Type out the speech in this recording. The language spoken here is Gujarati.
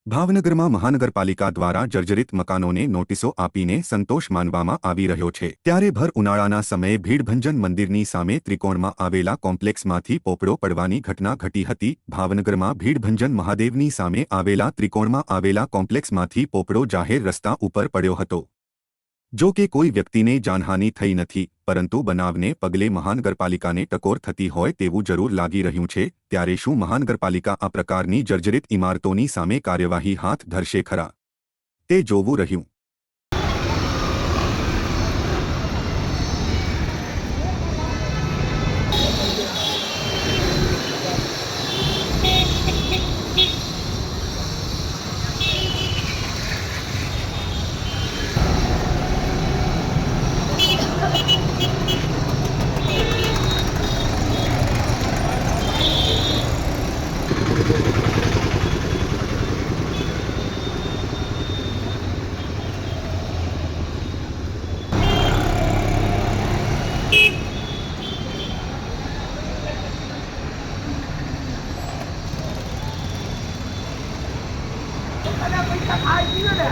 ભાવનગરમાં મહાનગરપાલિકા દ્વારા જર્જરિત મકાનોને નોટિસો આપીને સંતોષ માનવામાં આવી રહ્યો છે, ત્યારે ભર ઉનાળાના સમયે ભીડભંજન મંદિરની સામે ત્રિકોણમાં આવેલા કોમ્પ્લેક્સમાંથી પોપડો પડવાની ઘટના ઘટી હતી। ભાવનગરમાં ભીડભંજન મહાદેવની સામે આવેલા ત્રિકોણમાં આવેલા કોમ્પ્લેક્સમાંથી પોપડો જાહેર રસ્તા ઉપર પડ્યો હતો। જો કે કોઈ વ્યક્તિને જાનહાનિ થઈ નથી, પરંતુ બનાવને પગલે મહાનગરપાલિકાને ટકોર થતી હોય તેવું જરૂર લાગી રહ્યું છે। ત્યારે શું મહાનગરપાલિકા આ પ્રકારની જર્જરિત ઇમારતોની સામે કાર્યવાહી હાથ ધરશે ખરા? તે જોવું રહ્યું। પૈસા ખાઈ ગયો ને